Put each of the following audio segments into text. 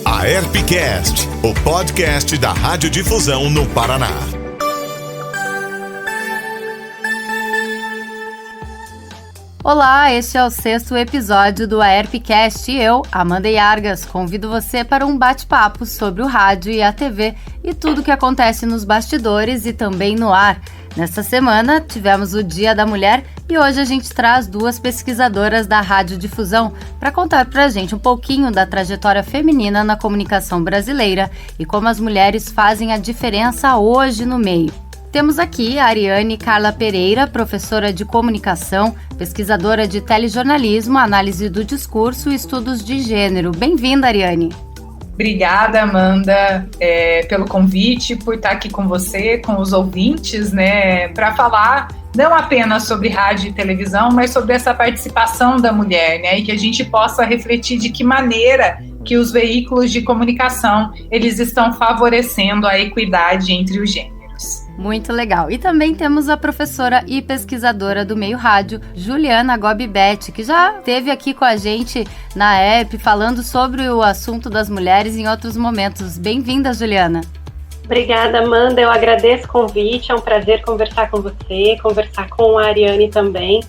A Herpcast, o podcast da Radiodifusão no Paraná. Olá, este é o 6º episódio do Herpcast e eu, Amanda Yargas, convido você para um bate-papo sobre o rádio e a TV e tudo o que acontece nos bastidores e também no ar. Nesta semana, tivemos o Dia da Mulher e hoje a gente traz duas pesquisadoras da Radiodifusão para contar pra gente um pouquinho da trajetória feminina na comunicação brasileira e como as mulheres fazem a diferença hoje no meio. Temos aqui a Ariane Carla Pereira, professora de comunicação, pesquisadora de telejornalismo, análise do discurso e estudos de gênero. Bem-vinda, Ariane. Obrigada, Amanda, pelo convite, por estar aqui com você, com os ouvintes, né, para falar não apenas sobre rádio e televisão, mas sobre essa participação da mulher, né, e que a gente possa refletir de que maneira que os veículos de comunicação eles estão favorecendo a equidade entre os gêneros. Muito legal. E também temos a professora e pesquisadora do meio rádio, Juliana Gobbetti, que já esteve aqui com a gente na EP falando sobre o assunto das mulheres em outros momentos. Bem-vinda, Juliana. Obrigada, Amanda. Eu agradeço o convite. É um prazer conversar com você, conversar com a Ariane também,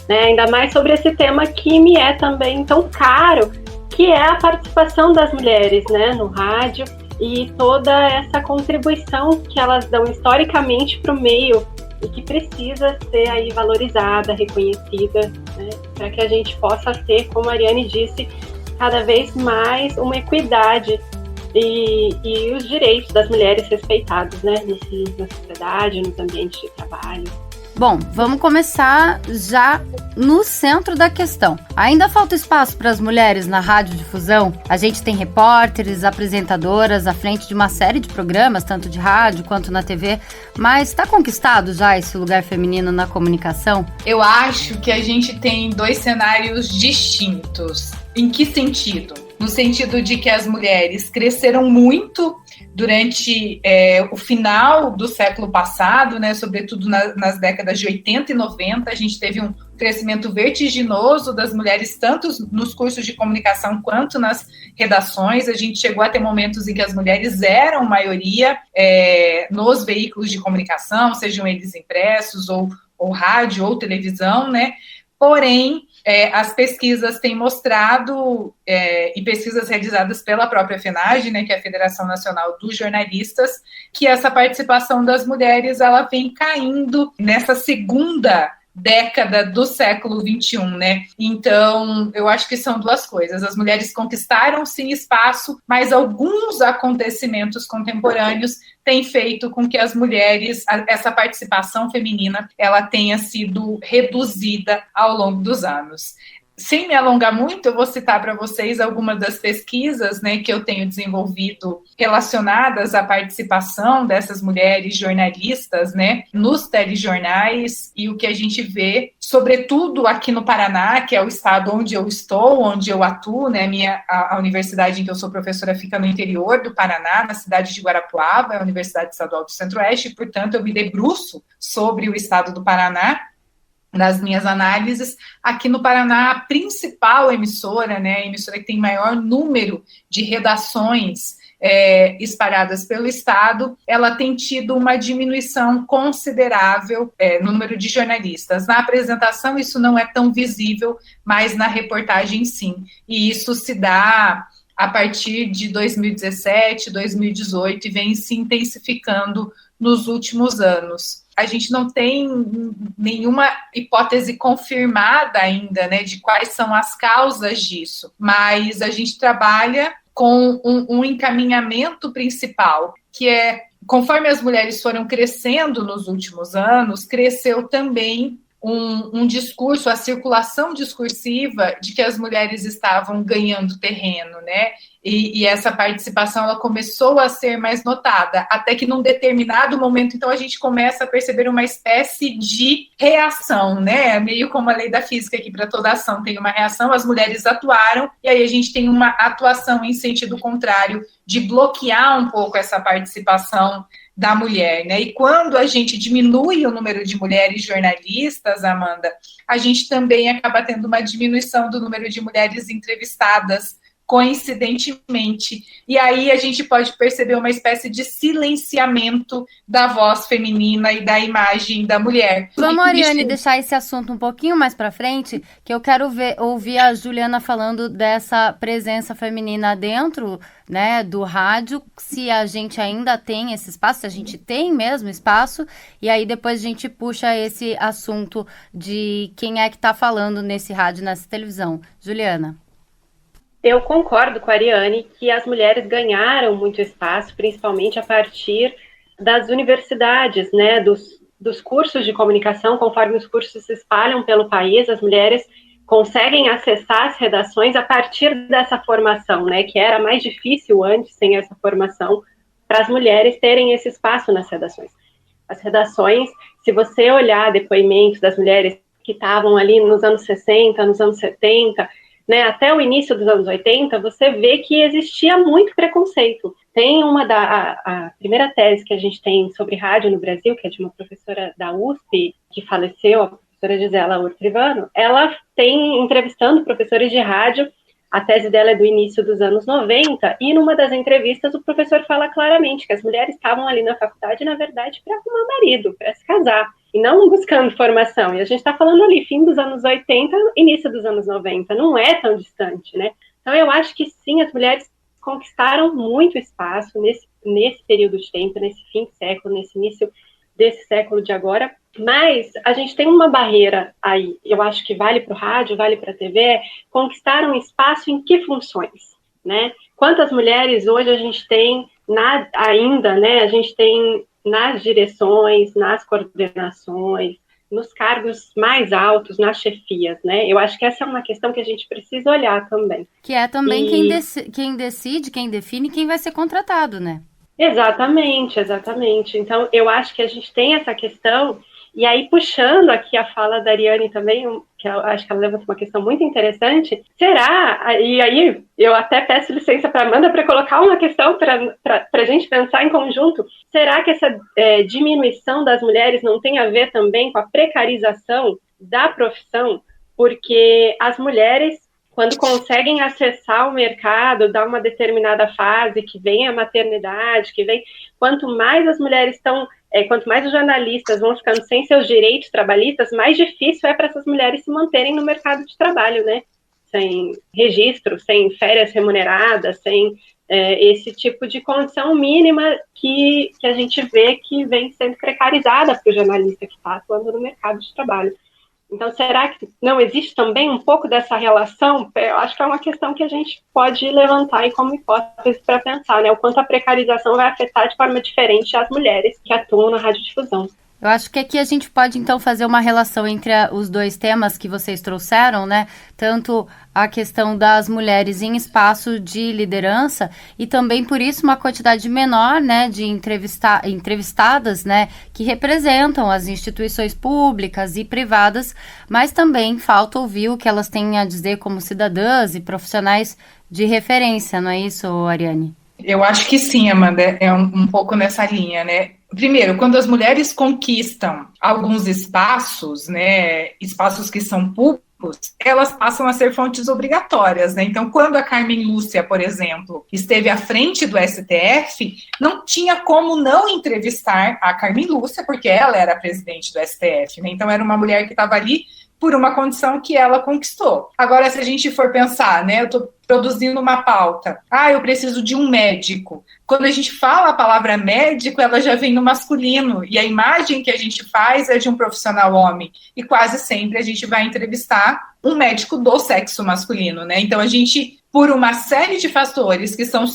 né? Ainda mais sobre esse tema que me é também tão caro, que é a participação das mulheres, né, no rádio. E toda essa contribuição que elas dão historicamente para o meio e que precisa ser aí valorizada, reconhecida, né, para que a gente possa ter, como a Ariane disse, cada vez mais uma equidade e os direitos das mulheres respeitados, né, na sociedade, nos ambientes de trabalho. Bom, vamos começar já no centro da questão. Ainda falta espaço para as mulheres na radiodifusão? A gente tem repórteres, apresentadoras à frente de uma série de programas, tanto de rádio quanto na TV, mas está conquistado já esse lugar feminino na comunicação? Eu acho que a gente tem dois cenários distintos. Em que sentido? No sentido de que as mulheres cresceram muito durante o final do século passado, né, sobretudo nas décadas de 80 e 90, a gente teve um crescimento vertiginoso das mulheres, tanto nos cursos de comunicação quanto nas redações. A gente chegou a ter momentos em que as mulheres eram maioria nos veículos de comunicação, sejam eles impressos, ou rádio, ou televisão, né? Porém, as pesquisas têm mostrado, e pesquisas realizadas pela própria FENAGE, né, que é a Federação Nacional dos Jornalistas, que essa participação das mulheres ela vem caindo nessa segunda década do século XXI, né? Então, eu acho que são duas coisas. As mulheres conquistaram, sim, espaço, mas alguns acontecimentos contemporâneos têm feito com que as mulheres, essa participação feminina, ela tenha sido reduzida ao longo dos anos. Sem me alongar muito, eu vou citar para vocês algumas das pesquisas, né, que eu tenho desenvolvido relacionadas à participação dessas mulheres jornalistas, né, nos telejornais, e o que a gente vê, sobretudo aqui no Paraná, que é o estado onde eu estou, onde eu atuo, né, a universidade em que eu sou professora fica no interior do Paraná, na cidade de Guarapuava, é a Universidade Estadual do Centro-Oeste, e, portanto, eu me debruço sobre o estado do Paraná, nas minhas análises. Aqui no Paraná, a principal emissora, né, a emissora que tem maior número de redações espalhadas pelo estado, ela tem tido uma diminuição considerável no número de jornalistas. Na apresentação isso não é tão visível, mas na reportagem sim. E isso se dá a partir de 2017, 2018 e vem se intensificando nos últimos anos. A gente não tem nenhuma hipótese confirmada ainda, né, de quais são as causas disso, mas a gente trabalha com um encaminhamento principal, que é, conforme as mulheres foram crescendo nos últimos anos, cresceu também um discurso, a circulação discursiva de que as mulheres estavam ganhando terreno, né? E essa participação ela começou a ser mais notada, até que num determinado momento, então, a gente começa a perceber uma espécie de reação, né? Meio como a lei da física, que para toda ação tem uma reação, as mulheres atuaram, e aí a gente tem uma atuação em sentido contrário, de bloquear um pouco essa participação da mulher, né? E quando a gente diminui o número de mulheres jornalistas, Amanda, a gente também acaba tendo uma diminuição do número de mulheres entrevistadas coincidentemente. E aí a gente pode perceber uma espécie de silenciamento da voz feminina e da imagem da mulher. Vamos, Ariane, deixar esse assunto um pouquinho mais para frente, que eu quero ouvir a Juliana falando dessa presença feminina dentro, né, do rádio, se a gente ainda tem esse espaço, se a gente tem mesmo espaço, e aí depois a gente puxa esse assunto de quem é que está falando nesse rádio, nessa televisão. Juliana. Eu concordo com a Ariane que as mulheres ganharam muito espaço, principalmente a partir das universidades, né, dos cursos de comunicação. Conforme os cursos se espalham pelo país, as mulheres conseguem acessar as redações a partir dessa formação, né, que era mais difícil antes, sem essa formação, para as mulheres terem esse espaço nas redações. As redações, se você olhar depoimentos das mulheres que estavam ali nos anos 60, nos anos 70, né, até o início dos anos 80, você vê que existia muito preconceito. Tem a primeira tese que a gente tem sobre rádio no Brasil, que é de uma professora da USP, que faleceu, a professora Gisela Urtrivano. Ela tem entrevistando professores de rádio, a tese dela é do início dos anos 90, e numa das entrevistas o professor fala claramente que as mulheres estavam ali na faculdade, na verdade, para arrumar marido, para se casar, e não buscando formação. E a gente está falando ali, fim dos anos 80, início dos anos 90, não é tão distante, né? Então eu acho que sim, as mulheres conquistaram muito espaço nesse período de tempo, nesse fim de século, nesse início desse século de agora, mas a gente tem uma barreira aí, eu acho que vale para o rádio, vale para a TV, conquistar um espaço em que funções, né? Quantas mulheres hoje a gente tem ainda, né? A gente tem nas direções, nas coordenações, nos cargos mais altos, nas chefias, né? Eu acho que essa é uma questão que a gente precisa olhar também. Que é também quem decide, quem define quem vai ser contratado, né? Exatamente. Então, eu acho que a gente tem essa questão, e aí puxando aqui a fala da Ariane também, que eu acho que ela levanta uma questão muito interessante, será, e aí eu até peço licença para a Amanda para colocar uma questão para a gente pensar em conjunto, será que essa diminuição das mulheres não tem a ver também com a precarização da profissão? Porque as mulheres, quando conseguem acessar o mercado, dar uma determinada fase, que vem a maternidade, quanto mais as mulheres estão, quanto mais os jornalistas vão ficando sem seus direitos trabalhistas, mais difícil é para essas mulheres se manterem no mercado de trabalho, né? Sem registro, sem férias remuneradas, sem esse tipo de condição mínima que a gente vê que vem sendo precarizada para o jornalista que está atuando no mercado de trabalho. Então, será que não existe também um pouco dessa relação? Eu acho que é uma questão que a gente pode levantar aí como hipótese para pensar, né? O quanto a precarização vai afetar de forma diferente as mulheres que atuam na radiodifusão. Eu acho que aqui a gente pode, então, fazer uma relação entre os dois temas que vocês trouxeram, né? Tanto a questão das mulheres em espaço de liderança e também, por isso, uma quantidade menor, né, de entrevistadas, né, que representam as instituições públicas e privadas, mas também falta ouvir o que elas têm a dizer como cidadãs e profissionais de referência, não é isso, Ariane? Eu acho que sim, Amanda, é um pouco nessa linha, né? Primeiro, quando as mulheres conquistam alguns espaços, né, espaços que são públicos, elas passam a ser fontes obrigatórias, né? Então, quando a Carmen Lúcia, por exemplo, esteve à frente do STF, não tinha como não entrevistar a Carmen Lúcia, porque ela era a presidente do STF, né? Então, era uma mulher que estava ali por uma condição que ela conquistou. Agora, se a gente for pensar, né, eu estou produzindo uma pauta, eu preciso de um médico. Quando a gente fala a palavra médico, ela já vem no masculino, e a imagem que a gente faz é de um profissional homem, e quase sempre a gente vai entrevistar um médico do sexo masculino, né? Então, a gente, por uma série de fatores que são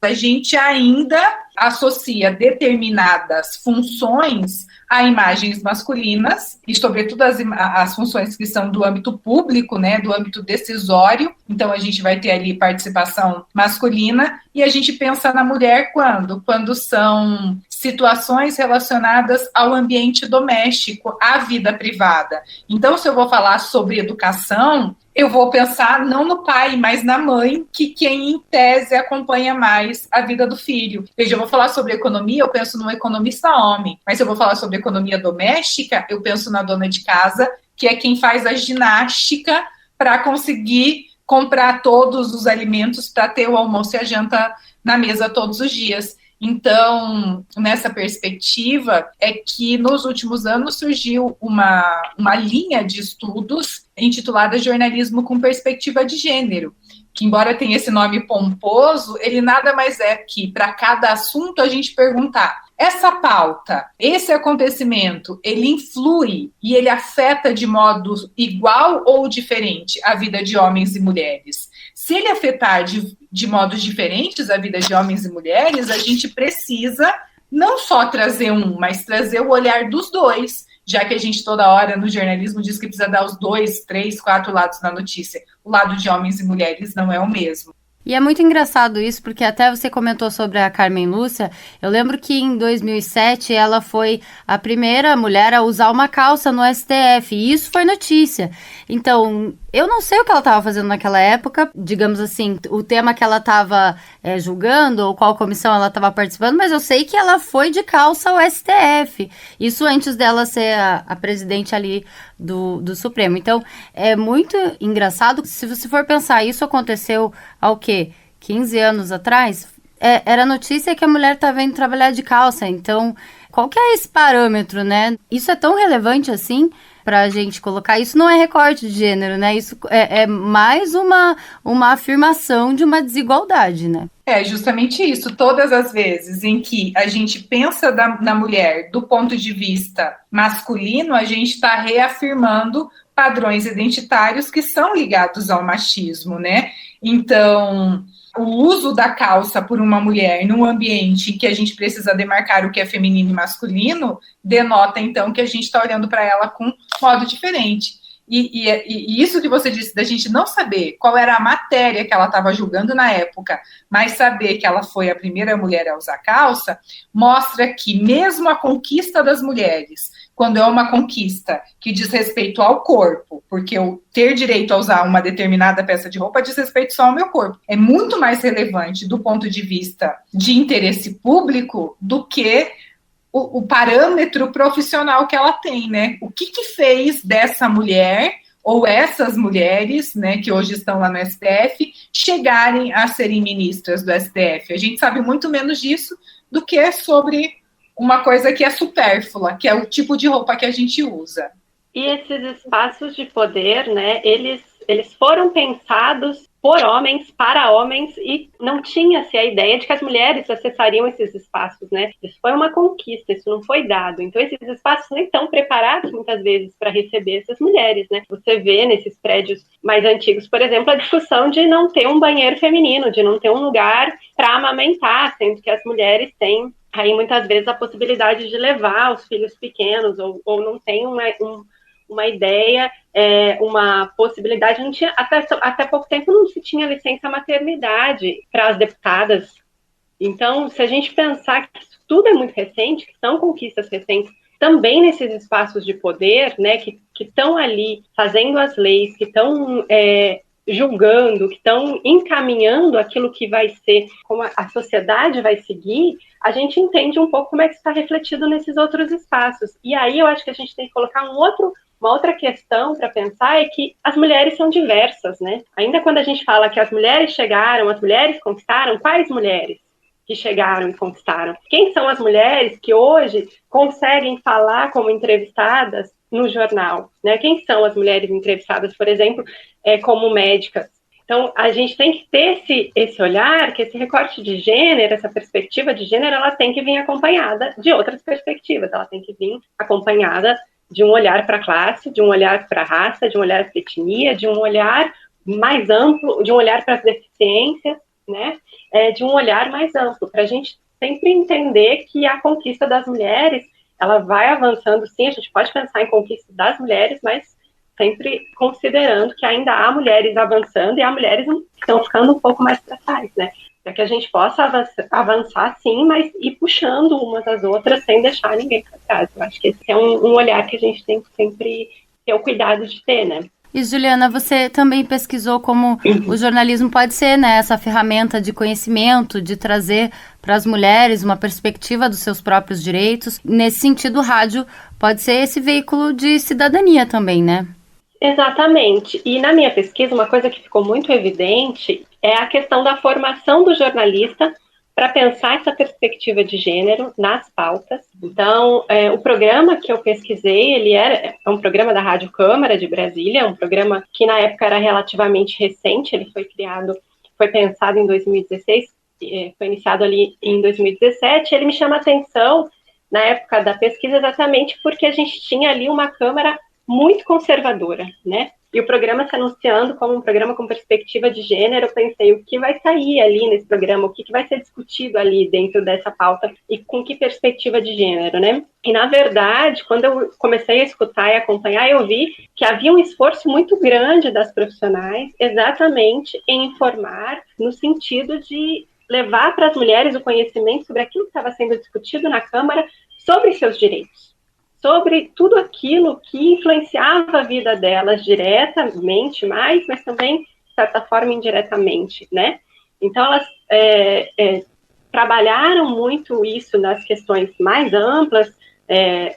a gente ainda associa determinadas funções a imagens masculinas, e sobretudo as funções que são do âmbito público, né, do âmbito decisório. Então a gente vai ter ali participação masculina, e a gente pensa na mulher quando são situações relacionadas ao ambiente doméstico, à vida privada. Então, se eu vou falar sobre educação, eu vou pensar não no pai, mas na mãe, que quem, em tese, acompanha mais a vida do filho. Veja, eu vou falar sobre economia, eu penso num economista homem, mas se eu vou falar sobre economia doméstica, eu penso na dona de casa, que é quem faz a ginástica para conseguir comprar todos os alimentos para ter o almoço e a janta na mesa todos os dias. Então, nessa perspectiva, é que nos últimos anos surgiu uma linha de estudos intitulada Jornalismo com Perspectiva de Gênero, que, embora tenha esse nome pomposo, ele nada mais é que, para cada assunto, a gente perguntar: essa pauta, esse acontecimento, ele influi e ele afeta de modo igual ou diferente a vida de homens e mulheres? Se ele afetar de modos diferentes a vida de homens e mulheres, a gente precisa não só trazer mas trazer o olhar dos dois, já que a gente toda hora no jornalismo diz que precisa dar os 2, 3, 4 lados na notícia. O lado de homens e mulheres não é o mesmo. E é muito engraçado isso, porque até você comentou sobre a Carmen Lúcia. Eu lembro que em 2007 ela foi a primeira mulher a usar uma calça no STF, e isso foi notícia. Então, eu não sei o que ela estava fazendo naquela época, digamos assim, o tema que ela estava julgando, ou qual comissão ela estava participando, mas eu sei que ela foi de calça ao STF. Isso antes dela ser a presidente ali do Supremo. Então, é muito engraçado. Se você for pensar, isso aconteceu ao quê? 15 anos atrás? Era notícia que a mulher estava indo trabalhar de calça. Então, qual que é esse parâmetro, né? Isso é tão relevante assim para a gente colocar. Isso não é recorte de gênero, né? Isso é mais uma afirmação de uma desigualdade, né? É justamente isso. Todas as vezes em que a gente pensa na mulher do ponto de vista masculino, a gente está reafirmando padrões identitários que são ligados ao machismo, né? Então, o uso da calça por uma mulher num ambiente em que a gente precisa demarcar o que é feminino e masculino, denota, então, que a gente está olhando para ela com modo diferente. E isso que você disse, da gente não saber qual era a matéria que ela estava julgando na época, mas saber que ela foi a primeira mulher a usar calça, mostra que mesmo a conquista das mulheres, quando é uma conquista que diz respeito ao corpo, porque eu ter direito a usar uma determinada peça de roupa diz respeito só ao meu corpo, é muito mais relevante do ponto de vista de interesse público do que o parâmetro profissional que ela tem, né? O que fez dessa mulher, ou essas mulheres, né, que hoje estão lá no STF, chegarem a serem ministras do STF? A gente sabe muito menos disso do que sobre uma coisa que é supérflua, que é o tipo de roupa que a gente usa. E esses espaços de poder, né, eles foram pensados por homens, para homens, e não tinha-se a ideia de que as mulheres acessariam esses espaços, né? Isso foi uma conquista, isso não foi dado. Então, esses espaços nem estão preparados, muitas vezes, para receber essas mulheres, né? Você vê nesses prédios mais antigos, por exemplo, a discussão de não ter um banheiro feminino, de não ter um lugar para amamentar, sendo que as mulheres têm, aí, muitas vezes, a possibilidade de levar os filhos pequenos, ou não tem uma ideia, uma possibilidade. Não tinha, até pouco tempo não se tinha licença maternidade para as deputadas. Então, se a gente pensar que isso tudo é muito recente, que são conquistas recentes, também nesses espaços de poder, né, que estão ali fazendo as leis, que estão julgando, que estão encaminhando aquilo que vai ser, como a sociedade vai seguir, a gente entende um pouco como é que está refletido nesses outros espaços. E aí eu acho que a gente tem que colocar uma outra questão para pensar, é que as mulheres são diversas, né? Ainda quando a gente fala que as mulheres chegaram, as mulheres conquistaram, quais mulheres que chegaram e conquistaram? Quem são as mulheres que hoje conseguem falar como entrevistadas no jornal, né? Quem são as mulheres entrevistadas, por exemplo, como médicas? Então, a gente tem que ter esse olhar, que esse recorte de gênero, essa perspectiva de gênero, ela tem que vir acompanhada de outras perspectivas, ela tem que vir acompanhada de um olhar para a classe, de um olhar para a raça, de um olhar para a etnia, de um olhar mais amplo, de um olhar para as deficiências, né? De um olhar mais amplo, para a gente sempre entender que a conquista das mulheres, ela vai avançando, sim, a gente pode pensar em conquista das mulheres, mas sempre considerando que ainda há mulheres avançando e há mulheres que estão ficando um pouco mais para trás, né? Para que a gente possa avançar, sim, mas ir puxando umas às outras sem deixar ninguém para trás. Eu acho que esse é um olhar que a gente tem que sempre ter o cuidado de ter, né? E, Juliana, você também pesquisou como o jornalismo pode ser, né, essa ferramenta de conhecimento, de trazer para as mulheres uma perspectiva dos seus próprios direitos. Nesse sentido, o rádio pode ser esse veículo de cidadania também, né? Exatamente. E na minha pesquisa, uma coisa que ficou muito evidente é a questão da formação do jornalista para pensar essa perspectiva de gênero nas pautas. Então, o programa que eu pesquisei, ele é um programa da Rádio Câmara de Brasília, um programa que na época era relativamente recente, ele foi pensado em 2016, foi iniciado ali em 2017, ele me chama a atenção na época da pesquisa exatamente porque a gente tinha ali uma Câmara muito conservadora, né? E o programa se anunciando como um programa com perspectiva de gênero, eu pensei, o que vai sair ali nesse programa? O que vai ser discutido ali dentro dessa pauta? E com que perspectiva de gênero, né? E, na verdade, quando eu comecei a escutar e acompanhar, eu vi que havia um esforço muito grande das profissionais exatamente em informar no sentido de levar para as mulheres o conhecimento sobre aquilo que estava sendo discutido na Câmara sobre seus direitos, sobre tudo aquilo que influenciava a vida delas diretamente, mas também, de certa forma, indiretamente, né? Então, elas trabalharam muito isso nas questões mais amplas,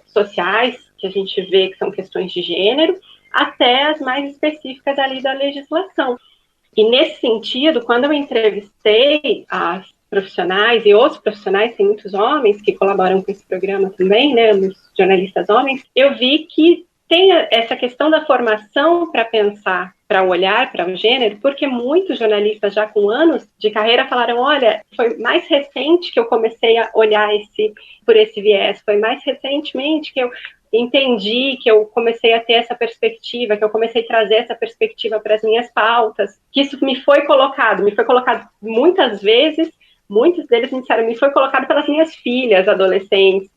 sociais, que a gente vê que são questões de gênero, até as mais específicas ali da legislação. E, nesse sentido, quando eu entrevistei as profissionais e outros profissionais, tem muitos homens que colaboram com esse programa também, né, os jornalistas homens, eu vi que tem essa questão da formação para pensar, para olhar para o gênero, porque muitos jornalistas já com anos de carreira falaram, olha, foi mais recente que eu comecei a olhar por esse viés, foi mais recentemente que eu entendi, que eu comecei a ter essa perspectiva, que eu comecei a trazer essa perspectiva para as minhas pautas, que isso me foi colocado muitas vezes. Muitos deles me disseram, me foi colocado pelas minhas filhas adolescentes.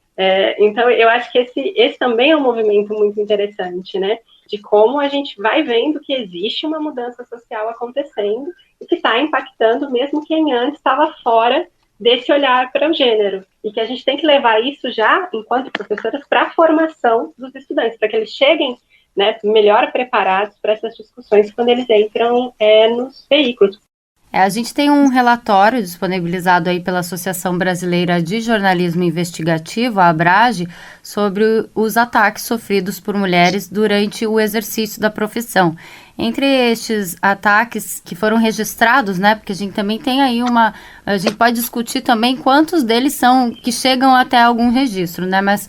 Então, eu acho que esse também é um movimento muito interessante, né? De como a gente vai vendo que existe uma mudança social acontecendo e que está impactando mesmo quem antes estava fora desse olhar para o gênero. E que a gente tem que levar isso já, enquanto professoras, para a formação dos estudantes, para que eles cheguem, né, melhor preparados para essas discussões quando eles entram nos veículos. A gente tem um relatório disponibilizado aí pela Associação Brasileira de Jornalismo Investigativo, a ABRAGE, sobre os ataques sofridos por mulheres durante o exercício da profissão. Entre estes ataques que foram registrados, né, porque a gente também tem aí a gente pode discutir também quantos deles são que chegam até algum registro, né, mas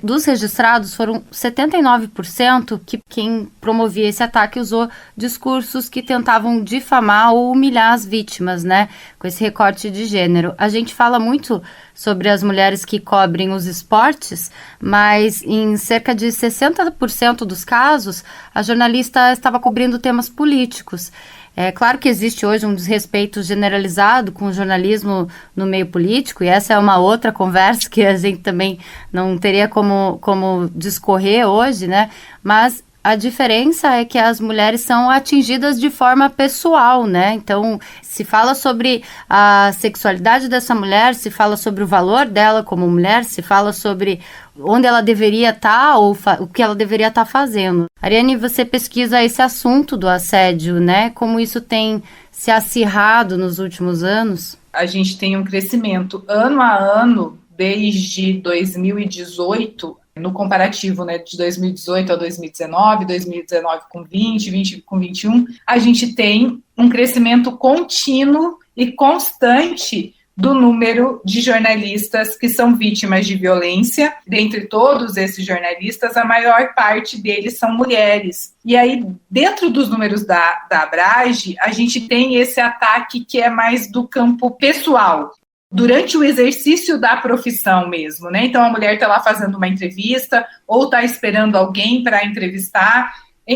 dos registrados, foram 79% que quem promovia esse ataque usou discursos que tentavam difamar ou humilhar as vítimas, né, com esse recorte de gênero. A gente fala muito sobre as mulheres que cobrem os esportes, mas em cerca de 60% dos casos, a jornalista estava cobrindo temas políticos. É claro que existe hoje um desrespeito generalizado com o jornalismo no meio político, e essa é uma outra conversa que a gente também não teria como discorrer hoje, né? Mas a diferença é que as mulheres são atingidas de forma pessoal, né? Então, se fala sobre a sexualidade dessa mulher, se fala sobre o valor dela como mulher, se fala sobre onde ela deveria estar ou o que ela deveria estar fazendo. Ariane, você pesquisa esse assunto do assédio, né? Como isso tem se acirrado nos últimos anos? A gente tem um crescimento ano a ano desde 2018, no comparativo, né, de 2018 a 2019, 2019 com 20, 20 com 21, a gente tem um crescimento contínuo e constante do número de jornalistas que são vítimas de violência. Dentre todos esses jornalistas, a maior parte deles são mulheres. E aí, dentro dos números da ABRAGE, a gente tem esse ataque que é mais do campo pessoal, durante o exercício da profissão mesmo, né? Então, a mulher está lá fazendo uma entrevista ou está esperando alguém para entrevistar,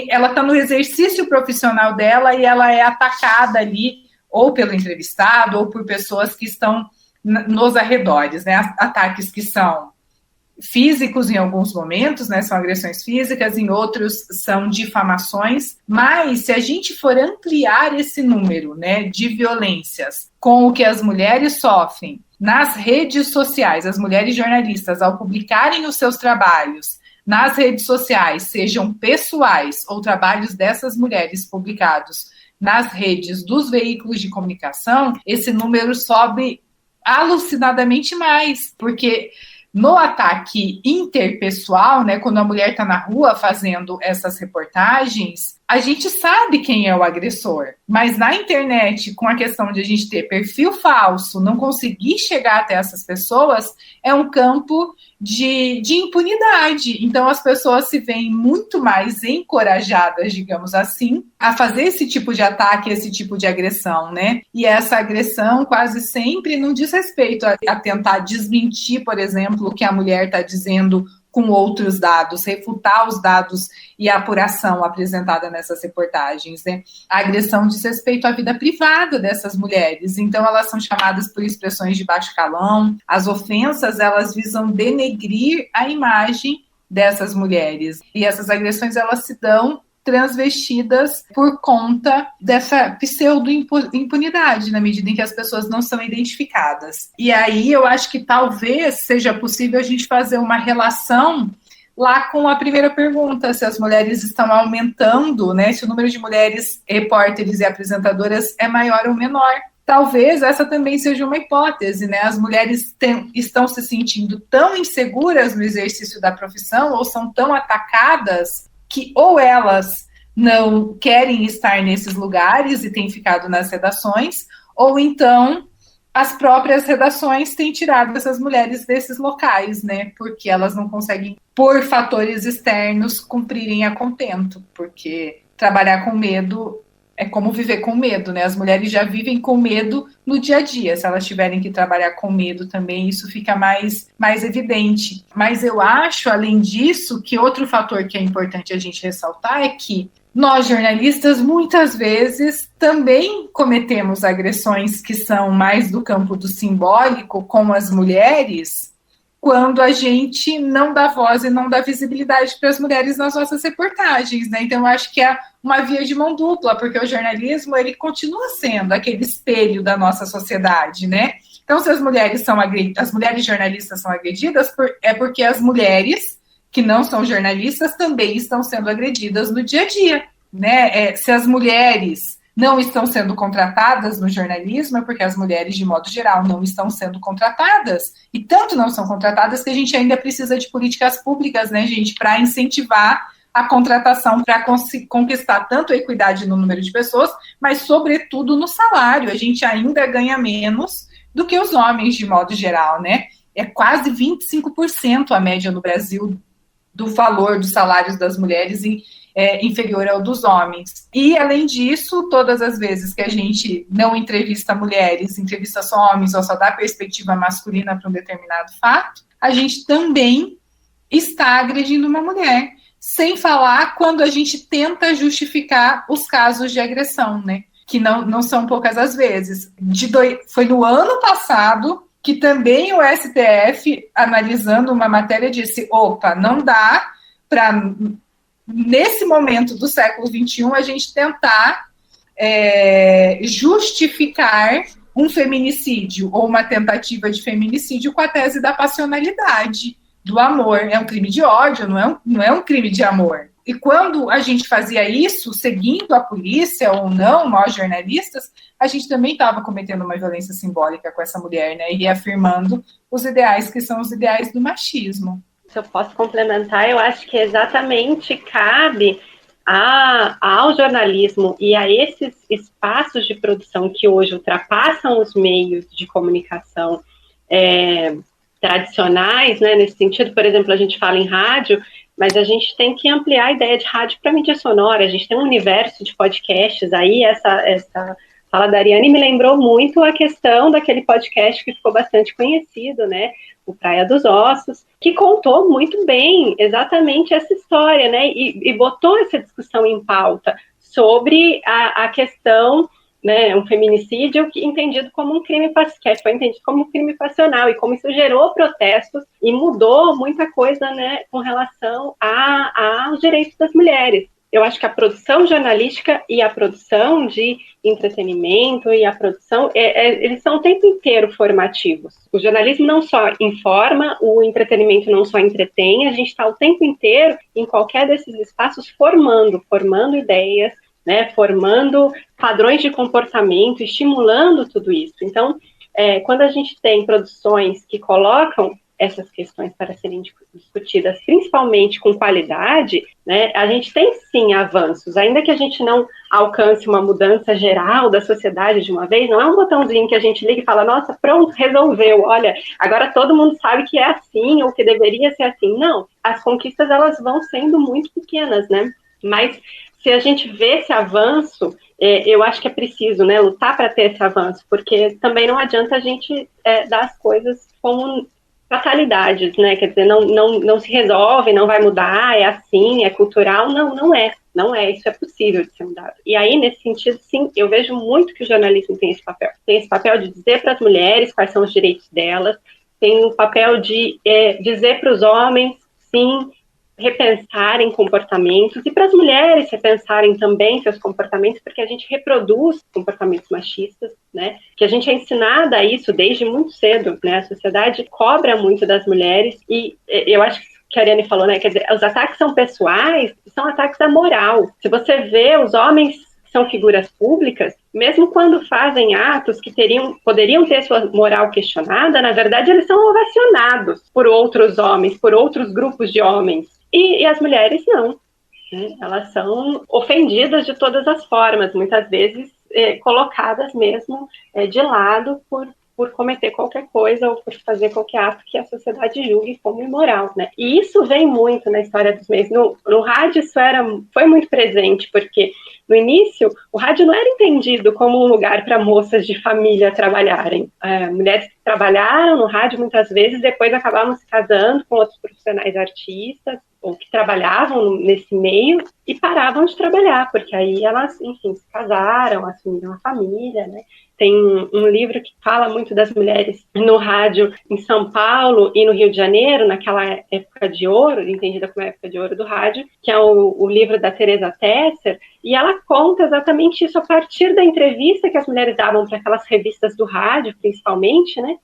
ela está no exercício profissional dela e ela é atacada ali ou pelo entrevistado ou por pessoas que estão nos arredores, né? Ataques que são físicos em alguns momentos, né? São agressões físicas, em outros são difamações, mas se a gente for ampliar esse número, né, de violências com o que as mulheres sofrem nas redes sociais, as mulheres jornalistas, ao publicarem os seus trabalhos nas redes sociais, sejam pessoais ou trabalhos dessas mulheres publicados nas redes dos veículos de comunicação, esse número sobe alucinadamente mais, porque no ataque interpessoal, né, quando a mulher está na rua fazendo essas reportagens, a gente sabe quem é o agressor. Mas na internet, com a questão de a gente ter perfil falso, não conseguir chegar até essas pessoas, é um campo de impunidade. Então, as pessoas se veem muito mais encorajadas, digamos assim, a fazer esse tipo de ataque, esse tipo de agressão, né? E essa agressão quase sempre não diz respeito a tentar desmentir, por exemplo, o que a mulher está dizendo com outros dados, refutar os dados e a apuração apresentada nessas reportagens, né? A agressão diz respeito à vida privada dessas mulheres, então elas são chamadas por expressões de baixo calão, as ofensas, elas visam denegrir a imagem dessas mulheres, e essas agressões, elas se dão transvestidas por conta dessa pseudo-impunidade, na medida em que as pessoas não são identificadas. E aí eu acho que talvez seja possível a gente fazer uma relação lá com a primeira pergunta, se as mulheres estão aumentando, né? Se o número de mulheres repórteres e apresentadoras é maior ou menor. Talvez essa também seja uma hipótese, né? As mulheres estão se sentindo tão inseguras no exercício da profissão ou são tão atacadas que ou elas não querem estar nesses lugares e têm ficado nas redações, ou então as próprias redações têm tirado essas mulheres desses locais, né? Porque elas não conseguem, por fatores externos, cumprirem a contento, porque trabalhar com medo é como viver com medo, né? As mulheres já vivem com medo no dia a dia. Se elas tiverem que trabalhar com medo também, isso fica mais evidente. Mas eu acho, além disso, que outro fator que é importante a gente ressaltar é que nós, jornalistas, muitas vezes também cometemos agressões que são mais do campo do simbólico com as mulheres, quando a gente não dá voz e não dá visibilidade para as mulheres nas nossas reportagens, né? Então, eu acho que é uma via de mão dupla, porque o jornalismo, ele continua sendo aquele espelho da nossa sociedade, né? Então, se as mulheres são agredidas, as mulheres jornalistas são agredidas, é porque as mulheres que não são jornalistas também estão sendo agredidas no dia a dia, né? Se as mulheres não estão sendo contratadas no jornalismo, é porque as mulheres, de modo geral, não estão sendo contratadas, e tanto não são contratadas que a gente ainda precisa de políticas públicas, né, gente, para incentivar a contratação, para conquistar tanto a equidade no número de pessoas, mas, sobretudo, no salário. A gente ainda ganha menos do que os homens, de modo geral, né? É quase 25% a média no Brasil do valor dos salários das mulheres inferior ao dos homens. E, além disso, todas as vezes que a gente não entrevista mulheres, entrevista só homens ou só dá perspectiva masculina para um determinado fato, a gente também está agredindo uma mulher, sem falar quando a gente tenta justificar os casos de agressão, né? Que não são poucas as vezes. Foi no ano passado que também o STF, analisando uma matéria, disse: opa, não dá para, nesse momento do século XXI, a gente tentar justificar um feminicídio ou uma tentativa de feminicídio com a tese da passionalidade, do amor. É um crime de ódio, não é um crime de amor. E quando a gente fazia isso, seguindo a polícia ou não, nós jornalistas, a gente também estava cometendo uma violência simbólica com essa mulher, né? E reafirmando os ideais que são os ideais do machismo. Se eu posso complementar, eu acho que exatamente cabe ao jornalismo e a esses espaços de produção que hoje ultrapassam os meios de comunicação tradicionais, né? Nesse sentido, por exemplo, a gente fala em rádio, mas a gente tem que ampliar a ideia de rádio para mídia sonora. A gente tem um universo de podcasts aí. Essa fala da Ariane me lembrou muito a questão daquele podcast que ficou bastante conhecido, né? O Praia dos Ossos, que contou muito bem exatamente essa história, né? E botou essa discussão em pauta sobre a questão, né, um feminicídio entendido como um crime, que foi entendido como um crime passional, e como isso gerou protestos e mudou muita coisa, né, com relação aos direitos das mulheres. Eu acho que a produção jornalística e a produção de entretenimento e a produção, eles são o tempo inteiro formativos. O jornalismo não só informa, o entretenimento não só entretém, a gente está o tempo inteiro em qualquer desses espaços formando ideias, né, formando padrões de comportamento, estimulando tudo isso. Então, quando a gente tem produções que colocam essas questões para serem discutidas, principalmente com qualidade, né, a gente tem sim avanços, ainda que a gente não alcance uma mudança geral da sociedade de uma vez, não é um botãozinho que a gente liga e fala, nossa, pronto, resolveu, olha, agora todo mundo sabe que é assim, ou que deveria ser assim. Não, as conquistas elas vão sendo muito pequenas, né, mas se a gente vê esse avanço, eu acho que é preciso, né, lutar para ter esse avanço, porque também não adianta a gente dar as coisas como fatalidades, né, quer dizer, não se resolve, não vai mudar, é assim, é cultural, não é, isso é possível de ser mudado. E aí, nesse sentido, sim, eu vejo muito que o jornalismo tem esse papel de dizer para as mulheres quais são os direitos delas, tem o papel de dizer para os homens, sim, repensarem comportamentos, e para as mulheres repensarem também seus comportamentos, porque a gente reproduz comportamentos machistas, né, que a gente é ensinada a isso desde muito cedo, né, a sociedade cobra muito das mulheres, e eu acho que a Ariane falou, né, quer dizer, os ataques são pessoais, são ataques à moral. Se você vê os homens que são figuras públicas, mesmo quando fazem atos que poderiam ter sua moral questionada, na verdade eles são ovacionados por outros homens, por outros grupos de homens. E as mulheres não, né? Elas são ofendidas de todas as formas, muitas vezes colocadas mesmo de lado por cometer qualquer coisa ou por fazer qualquer ato que a sociedade julgue como imoral, né? E isso vem muito na história dos meios. No rádio isso foi muito presente, porque no início o rádio não era entendido como um lugar para moças de família trabalharem. Mulheres que trabalharam no rádio muitas vezes depois acabavam se casando com outros profissionais artistas ou que trabalhavam nesse meio e paravam de trabalhar, porque aí elas, enfim, se casaram, assumiram a família, né? Tem um livro que fala muito das mulheres no rádio em São Paulo e no Rio de Janeiro, naquela época de ouro, entendida como a época de ouro do rádio, que é o livro da Teresa Tesser, e ela conta exatamente isso a partir da entrevista que as mulheres davam para aquelas revistas do rádio, principalmente, né?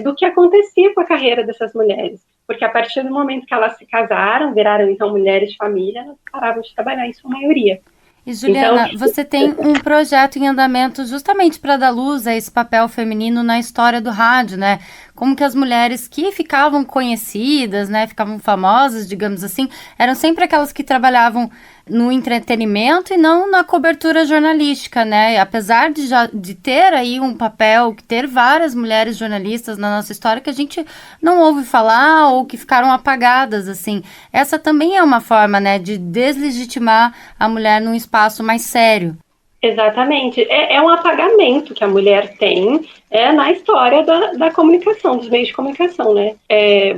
Do que acontecia com a carreira dessas mulheres. Porque a partir do momento que elas se casaram, viraram então mulheres de família, elas paravam de trabalhar em sua maioria. E Juliana, então, você tem um projeto em andamento justamente para dar luz a esse papel feminino na história do rádio, né? Como que as mulheres que ficavam conhecidas, né, ficavam famosas, digamos assim, eram sempre aquelas que trabalhavam no entretenimento e não na cobertura jornalística, né? E apesar de ter aí um papel, ter várias mulheres jornalistas na nossa história que a gente não ouve falar ou que ficaram apagadas, assim. Essa também é uma forma, né, de deslegitimar a mulher num espaço mais sério. Exatamente. É um apagamento que a mulher tem na história da comunicação, dos meios de comunicação, né?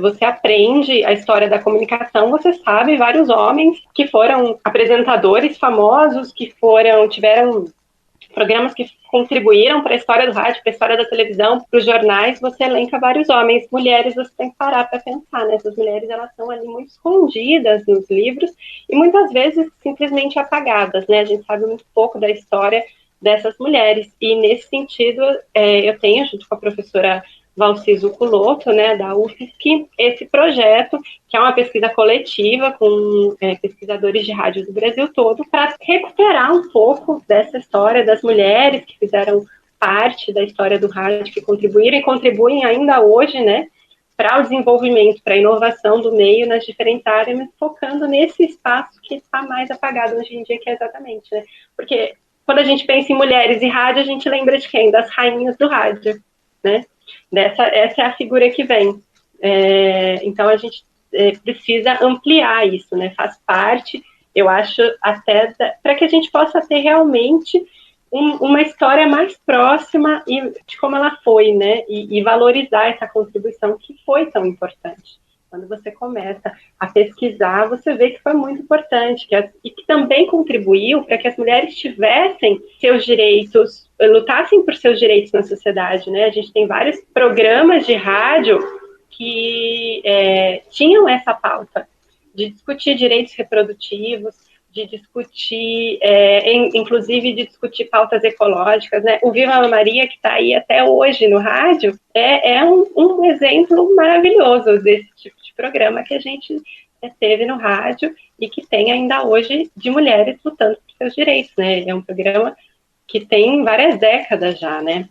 Você aprende a história da comunicação, você sabe vários homens que foram apresentadores famosos, que tiveram programas que contribuíram para a história do rádio, para a história da televisão, para os jornais, você elenca vários homens. Mulheres, você tem que parar para pensar, né? Essas mulheres, elas estão ali muito escondidas nos livros e muitas vezes simplesmente apagadas, né? A gente sabe muito pouco da história dessas mulheres e, nesse sentido, eu tenho, junto com a professora Valci Zuculotto, né, da UFSC, esse projeto, que é uma pesquisa coletiva com pesquisadores de rádio do Brasil todo, para recuperar um pouco dessa história das mulheres que fizeram parte da história do rádio, que contribuíram e contribuem ainda hoje, né, para o desenvolvimento, para a inovação do meio nas diferentes áreas, focando nesse espaço que está mais apagado hoje em dia, que é exatamente, né, porque quando a gente pensa em mulheres e rádio, a gente lembra de quem? Das rainhas do rádio, né? Essa é a figura que vem. Então a gente precisa ampliar isso, né? Faz parte, eu acho, até para que a gente possa ter realmente uma história mais próxima de como ela foi, né? E valorizar essa contribuição que foi tão importante. Quando você começa a pesquisar, você vê que foi muito importante e que também contribuiu para que as mulheres tivessem seus direitos, lutassem por seus direitos na sociedade, né? A gente tem vários programas de rádio que tinham essa pauta de discutir direitos reprodutivos, de discutir, inclusive de discutir pautas ecológicas, né? O Viva Maria, que está aí até hoje no rádio, é um exemplo maravilhoso desse tipo de programa que a gente teve no rádio e que tem ainda hoje de mulheres lutando por seus direitos, né? É um programa que tem várias décadas já, né?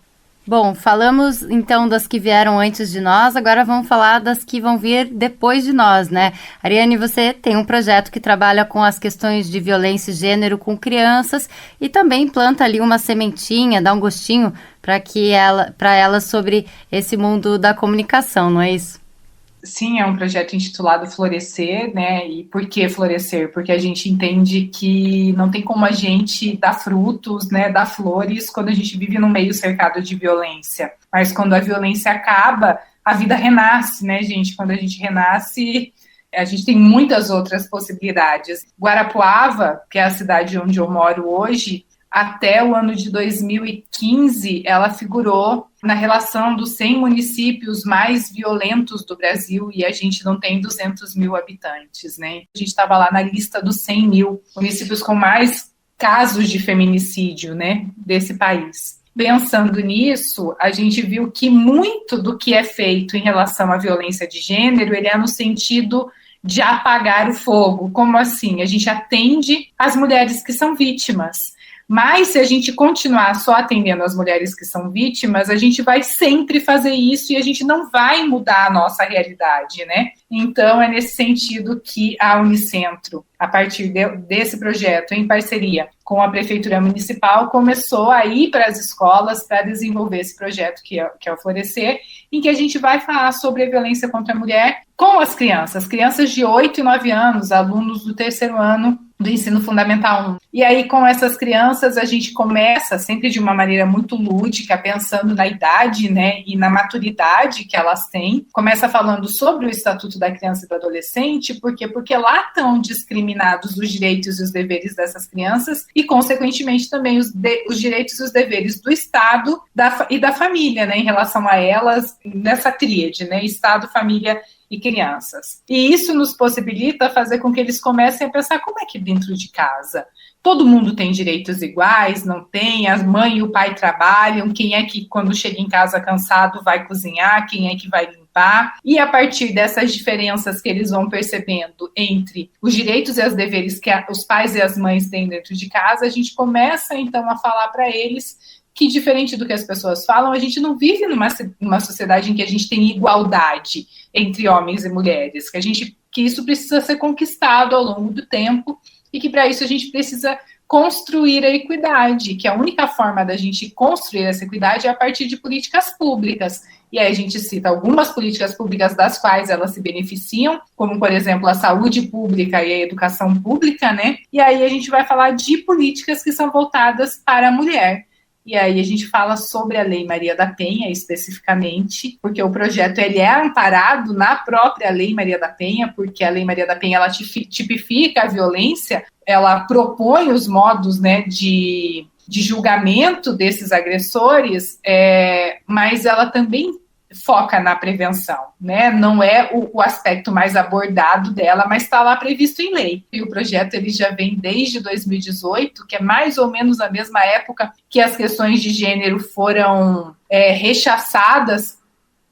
Bom, falamos então das que vieram antes de nós, agora vamos falar das que vão vir depois de nós, né? Ariane, você tem um projeto que trabalha com as questões de violência e gênero com crianças e também planta ali uma sementinha, dá um gostinho para elas sobre esse mundo da comunicação, não é isso? Sim, é um projeto intitulado Florescer, né? E por que florescer? Porque a gente entende que não tem como a gente dar frutos, né, dar flores, quando a gente vive num meio cercado de violência. Mas quando a violência acaba, a vida renasce, né, gente? Quando a gente renasce, a gente tem muitas outras possibilidades. Guarapuava, que é a cidade onde eu moro hoje, até o ano de 2015, ela figurou na relação dos 100 municípios mais violentos do Brasil, e a gente não tem 200 mil habitantes, né? A gente estava lá na lista dos 100 mil municípios com mais casos de feminicídio, né, desse país. Pensando nisso, a gente viu que muito do que é feito em relação à violência de gênero, ele é no sentido de apagar o fogo. Como assim? A gente atende as mulheres que são vítimas. Mas se a gente continuar só atendendo as mulheres que são vítimas, a gente vai sempre fazer isso e a gente não vai mudar a nossa realidade, né? Então, é nesse sentido que a Unicentro, a partir desse projeto, em parceria com a Prefeitura Municipal, começou a ir para as escolas para desenvolver esse projeto que é o Florescer, em que a gente vai falar sobre a violência contra a mulher com as crianças de 8 e 9 anos, alunos do 3º ano do ensino fundamental 1. E aí, com essas crianças, a gente começa sempre de uma maneira muito lúdica, pensando na idade, né, e na maturidade que elas têm. Começa falando sobre o Estatuto da Criança e do Adolescente, porque lá estão discriminados os direitos e os deveres dessas crianças e, consequentemente, também os direitos e os deveres do Estado e da família, né, em relação a elas, nessa tríade, né, Estado, família e crianças. E isso nos possibilita fazer com que eles comecem a pensar como é que dentro de casa todo mundo tem direitos iguais, não tem, a mãe e o pai trabalham, quem é que quando chega em casa cansado vai cozinhar, quem é que vai limpar, e a partir dessas diferenças que eles vão percebendo entre os direitos e os deveres que os pais e as mães têm dentro de casa, a gente começa então a falar para eles que, diferente do que as pessoas falam, a gente não vive numa sociedade em que a gente tem igualdade entre homens e mulheres, que isso precisa ser conquistado ao longo do tempo e que, para isso, a gente precisa construir a equidade, que a única forma da gente construir essa equidade é a partir de políticas públicas. E aí a gente cita algumas políticas públicas das quais elas se beneficiam, como, por exemplo, a saúde pública e a educação pública, né? E aí a gente vai falar de políticas que são voltadas para a mulher. E aí a gente fala sobre a Lei Maria da Penha, especificamente, porque o projeto ele é amparado na própria Lei Maria da Penha, porque a Lei Maria da Penha ela tipifica a violência, ela propõe os modos, né, de julgamento desses agressores, mas ela também foca na prevenção, né? Não é o aspecto mais abordado dela, mas está lá previsto em lei. E o projeto ele já vem desde 2018, que é mais ou menos a mesma época que as questões de gênero foram rechaçadas,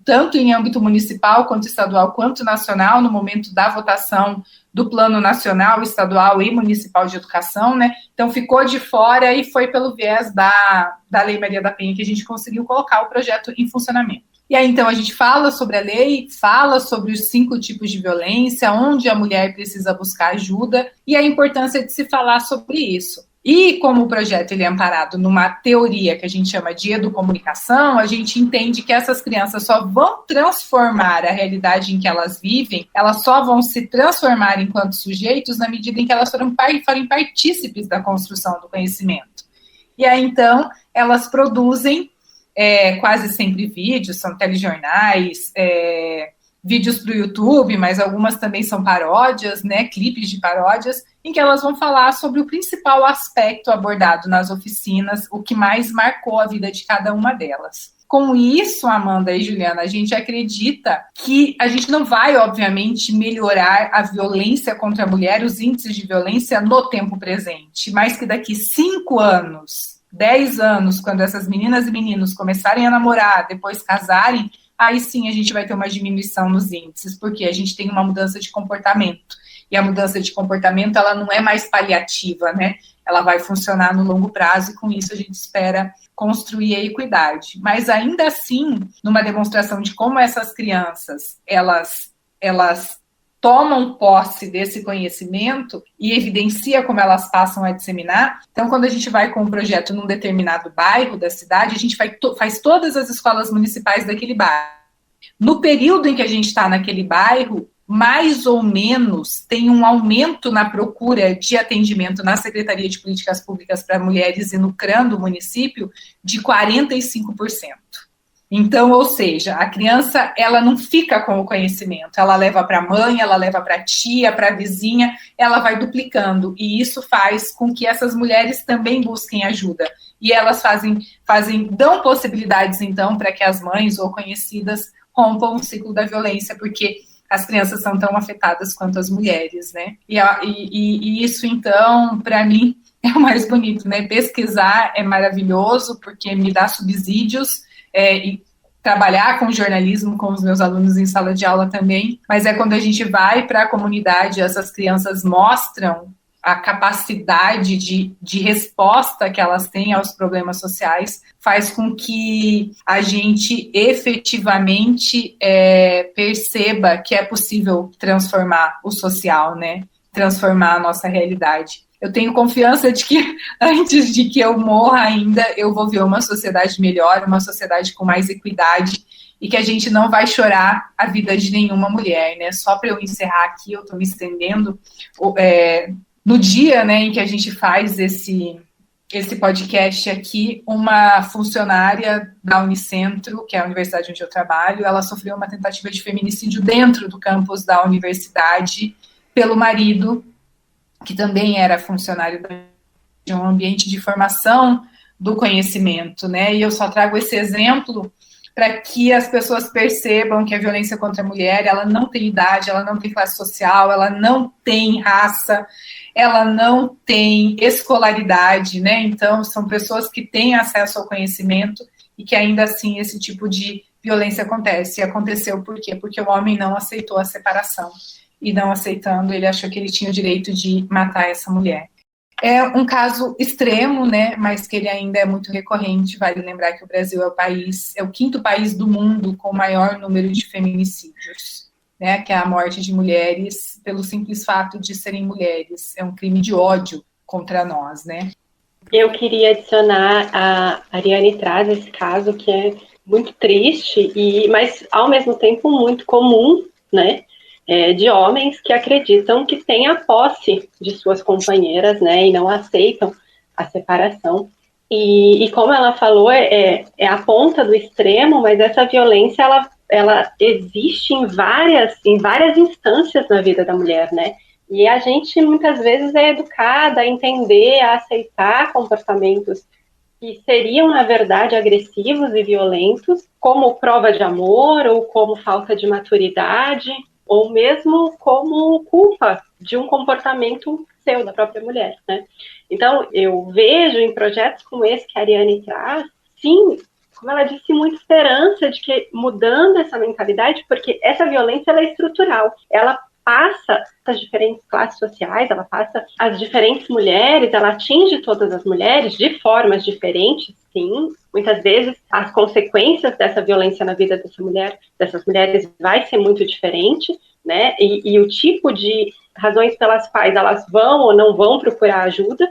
tanto em âmbito municipal, quanto estadual, quanto nacional, no momento da votação do Plano Nacional, Estadual e Municipal de Educação, né? Então ficou de fora e foi pelo viés da Lei Maria da Penha que a gente conseguiu colocar o projeto em funcionamento. E aí, então, a gente fala sobre a lei, fala sobre os 5 tipos de violência, onde a mulher precisa buscar ajuda e a importância de se falar sobre isso. E como o projeto ele é amparado numa teoria que a gente chama de educomunicação, a gente entende que essas crianças só vão transformar a realidade em que elas vivem, elas só vão se transformar enquanto sujeitos na medida em que elas forem partícipes da construção do conhecimento. E aí, então, elas produzem quase sempre vídeos, são telejornais, vídeos para o YouTube, mas algumas também são paródias, né, clipes de paródias, em que elas vão falar sobre o principal aspecto abordado nas oficinas, o que mais marcou a vida de cada uma delas. Com isso, Amanda e Juliana, a gente acredita que a gente não vai, obviamente, melhorar a violência contra a mulher, os índices de violência no tempo presente, mas que daqui 5 anos, 10 anos, quando essas meninas e meninos começarem a namorar, depois casarem, aí sim a gente vai ter uma diminuição nos índices, porque a gente tem uma mudança de comportamento. E a mudança de comportamento, ela não é mais paliativa, né? ela vai funcionar no longo prazo e com isso a gente espera construir a equidade. Mas ainda assim, numa demonstração de como essas crianças, elas tomam posse desse conhecimento e evidencia como elas passam a disseminar. Então, quando a gente vai com um projeto num determinado bairro da cidade, a gente faz todas as escolas municipais daquele bairro. No período em que a gente está naquele bairro, mais ou menos tem um aumento na procura de atendimento na Secretaria de Políticas Públicas para Mulheres e no CRAM do município de 45%. Então, ou seja, a criança, ela não fica com o conhecimento, ela leva para a mãe, ela leva para a tia, para a vizinha, ela vai duplicando, e isso faz com que essas mulheres também busquem ajuda, e elas dão possibilidades, então, para que as mães ou conhecidas rompam o ciclo da violência, porque as crianças são tão afetadas quanto as mulheres, né? E isso, então, para mim, é o mais bonito, né? Pesquisar é maravilhoso, porque me dá subsídios, e trabalhar com jornalismo com os meus alunos em sala de aula também, mas é quando a gente vai para a comunidade, essas crianças mostram a capacidade de resposta que elas têm aos problemas sociais, faz com que a gente efetivamente perceba que é possível transformar o social, né? Transformar a nossa realidade. Eu tenho confiança de que antes de que eu morra ainda, eu vou ver uma sociedade melhor, uma sociedade com mais equidade, e que a gente não vai chorar a vida de nenhuma mulher, né? Só para eu encerrar aqui, eu estou me estendendo, no dia, né, em que a gente faz esse podcast aqui, uma funcionária da Unicentro, que é a universidade onde eu trabalho, ela sofreu uma tentativa de feminicídio dentro do campus da universidade pelo marido, que também era funcionário de um ambiente de formação do conhecimento, né? E eu só trago esse exemplo para que as pessoas percebam que a violência contra a mulher, ela não tem idade, ela não tem classe social, ela não tem raça, ela não tem escolaridade, né? Então, são pessoas que têm acesso ao conhecimento e que ainda assim esse tipo de violência acontece. E aconteceu por quê? Porque o homem não aceitou a separação. E não aceitando, ele achou que ele tinha o direito de matar essa mulher. É um caso extremo, né, mas que ele ainda é muito recorrente. Vale lembrar que o Brasil é o quinto país do mundo com o maior número de feminicídios, né, que é a morte de mulheres pelo simples fato de serem mulheres. É um crime de ódio contra nós, né. Eu queria adicionar, a Ariane traz esse caso que é muito triste, mas ao mesmo tempo muito comum, né, de homens que acreditam que têm a posse de suas companheiras, né, e não aceitam a separação. E como ela falou, é a ponta do extremo, mas essa violência, ela existe em várias instâncias na vida da mulher, né, e a gente muitas vezes é educada a entender, a aceitar comportamentos que seriam, na verdade, agressivos e violentos, como prova de amor ou como falta de maturidade, ou mesmo como culpa de um comportamento seu, da própria mulher, né? Então, eu vejo em projetos como esse que a Ariane traz, sim, como ela disse, muita esperança de que mudando essa mentalidade, porque essa violência ela é estrutural, ela passa as diferentes classes sociais, ela passa as diferentes mulheres, ela atinge todas as mulheres de formas diferentes, sim. Muitas vezes as consequências dessa violência na vida dessas mulheres vai ser muito diferente, né? E o tipo de razões pelas quais elas vão ou não vão procurar ajuda,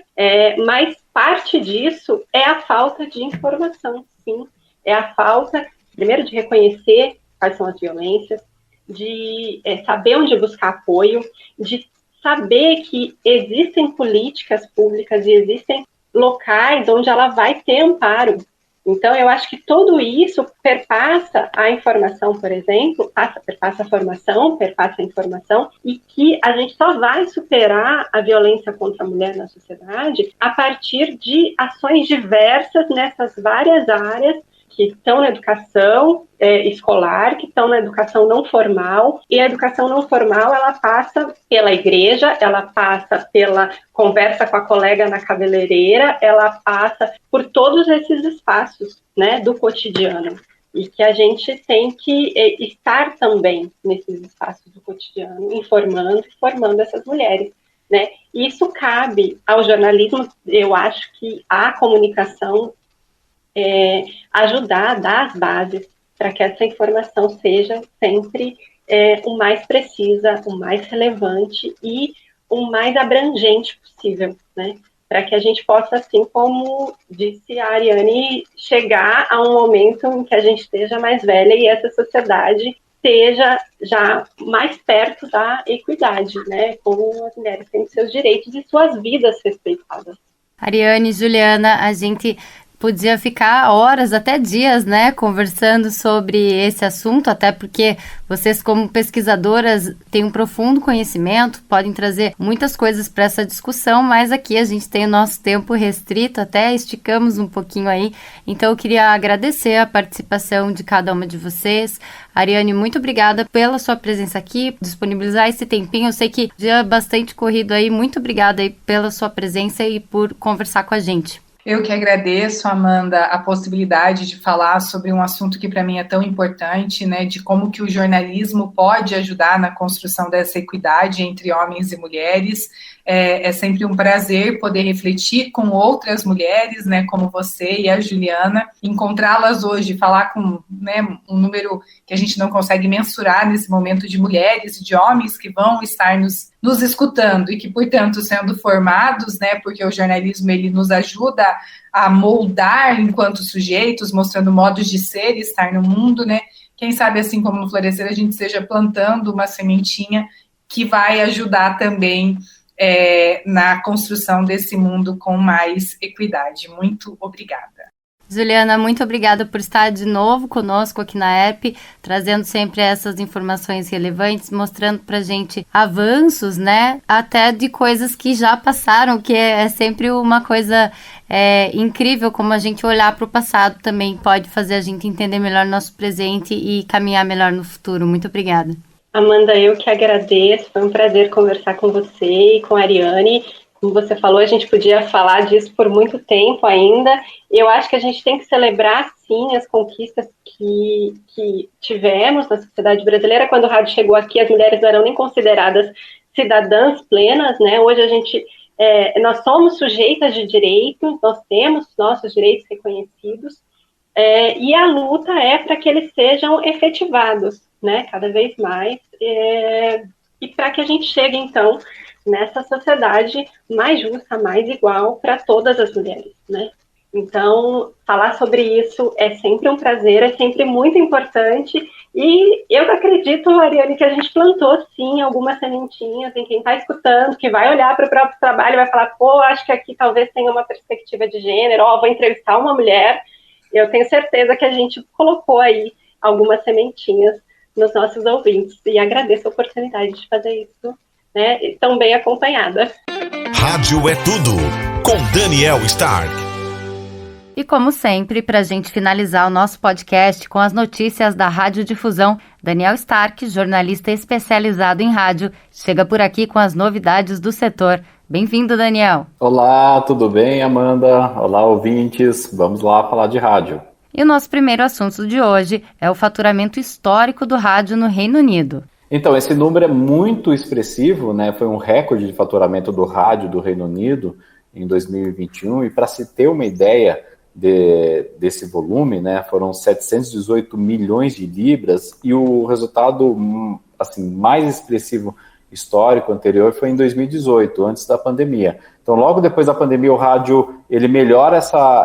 mas parte disso é a falta de informação, sim. É a falta, primeiro, de reconhecer quais são as violências, de saber onde buscar apoio, de saber que existem políticas públicas e existem locais onde ela vai ter amparo. Então, eu acho que tudo isso perpassa a informação, por exemplo, perpassa a formação, perpassa a informação, e que a gente só vai superar a violência contra a mulher na sociedade a partir de ações diversas nessas várias áreas que estão na educação escolar, que estão na educação não formal, e a educação não formal, ela passa pela igreja, ela passa pela conversa com a colega na cabeleireira, ela passa por todos esses espaços, né, do cotidiano, e que a gente tem que estar também nesses espaços do cotidiano, informando e formando essas mulheres. né? Isso cabe ao jornalismo, eu acho que a comunicação ajudar a dar as bases para que essa informação seja sempre o mais precisa, o mais relevante e o mais abrangente possível, né? Para que a gente possa, assim como disse a Ariane, chegar a um momento em que a gente esteja mais velha e essa sociedade esteja já mais perto da equidade, né? Com as mulheres tendo seus direitos e suas vidas respeitadas. Ariane, Juliana, a gente podia ficar horas, até dias, né, conversando sobre esse assunto, até porque vocês, como pesquisadoras, têm um profundo conhecimento, podem trazer muitas coisas para essa discussão, mas aqui a gente tem o nosso tempo restrito, até esticamos um pouquinho aí, então eu queria agradecer a participação de cada uma de vocês. Ariane, muito obrigada pela sua presença aqui, disponibilizar esse tempinho, eu sei que dia é bastante corrido aí, muito obrigada aí pela sua presença e por conversar com a gente. Eu que agradeço, Amanda, a possibilidade de falar sobre um assunto que para mim é tão importante, né, de como que o jornalismo pode ajudar na construção dessa equidade entre homens e mulheres. É sempre um prazer poder refletir com outras mulheres, né, como você e a Juliana, encontrá-las hoje, falar com, né, um número que a gente não consegue mensurar nesse momento de mulheres e de homens que vão estar nos escutando e que, portanto, sendo formados, né, porque o jornalismo ele nos ajuda a moldar enquanto sujeitos, mostrando modos de ser e estar no mundo, né, quem sabe assim como no Florescer a gente esteja plantando uma sementinha que vai ajudar também na construção desse mundo com mais equidade. Muito obrigada. Juliana, muito obrigada por estar de novo conosco aqui na ERP, trazendo sempre essas informações relevantes, mostrando pra gente avanços, né, até de coisas que já passaram, que é sempre uma coisa incrível, como a gente olhar para o passado também pode fazer a gente entender melhor o nosso presente e caminhar melhor no futuro. Muito obrigada. Amanda, eu que agradeço, foi um prazer conversar com você e com a Ariane. Como você falou, a gente podia falar disso por muito tempo ainda. Eu acho que a gente tem que celebrar, sim, as conquistas que tivemos na sociedade brasileira. Quando o rádio chegou aqui, as mulheres não eram nem consideradas cidadãs plenas, né? Hoje nós somos sujeitas de direitos, nós temos nossos direitos reconhecidos, e a luta é para que eles sejam efetivados, né, cada vez mais, e para que a gente chegue, então, nessa sociedade mais justa, mais igual para todas as mulheres, né? Então, falar sobre isso é sempre um prazer, é sempre muito importante, e eu acredito, Ariane, que a gente plantou, sim, algumas sementinhas em quem está escutando, que vai olhar para o próprio trabalho e vai falar, pô, acho que aqui talvez tenha uma perspectiva de gênero, vou entrevistar uma mulher. Eu tenho certeza que a gente colocou aí algumas sementinhas nos nossos ouvintes, e agradeço a oportunidade de fazer isso, né, tão bem acompanhada. Rádio é tudo, com Daniel Stark. E como sempre, para a gente finalizar o nosso podcast com as notícias da Radiodifusão, Daniel Stark, jornalista especializado em rádio, chega por aqui com as novidades do setor. Bem-vindo, Daniel. Olá, tudo bem, Amanda? Olá, ouvintes. Vamos lá falar de rádio. E o nosso primeiro assunto de hoje é o faturamento histórico do rádio no Reino Unido. Então, esse número é muito expressivo, né? Foi um recorde de faturamento do rádio do Reino Unido em 2021, e para se ter uma ideia desse volume, né, foram 718 milhões de libras, e o resultado assim, mais expressivo histórico anterior foi em 2018, antes da pandemia. Então, logo depois da pandemia, o rádio ele melhora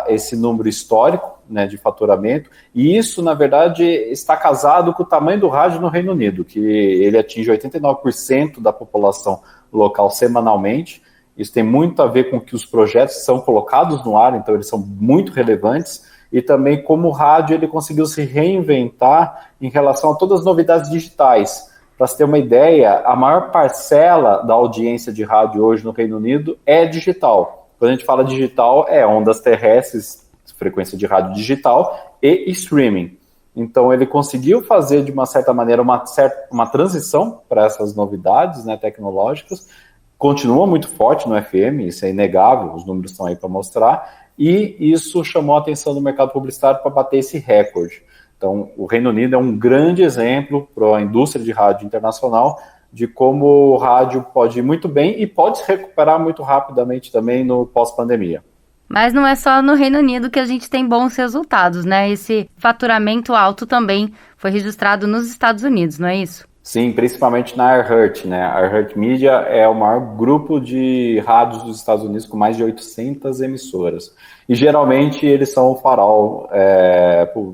esse número histórico, né, de faturamento, e isso, na verdade, está casado com o tamanho do rádio no Reino Unido, que ele atinge 89% da população local semanalmente. Isso tem muito a ver com que os projetos são colocados no ar, então eles são muito relevantes, e também como o rádio ele conseguiu se reinventar em relação a todas as novidades digitais. Para você ter uma ideia, a maior parcela da audiência de rádio hoje no Reino Unido é digital. Quando a gente fala digital, é ondas terrestres, frequência de rádio digital e streaming. Então ele conseguiu fazer de uma certa maneira uma transição para essas novidades, né, tecnológicas. Continua muito forte no FM, isso é inegável, os números estão aí para mostrar, e isso chamou a atenção do mercado publicitário para bater esse recorde. Então, o Reino Unido é um grande exemplo para a indústria de rádio internacional de como o rádio pode ir muito bem e pode se recuperar muito rapidamente também no pós-pandemia. Mas não é só no Reino Unido que a gente tem bons resultados, né? Esse faturamento alto também foi registrado nos Estados Unidos, não é isso? Sim, principalmente na iHeart, né? A iHeart Media é o maior grupo de rádios dos Estados Unidos com mais de 800 emissoras. E geralmente eles são o farol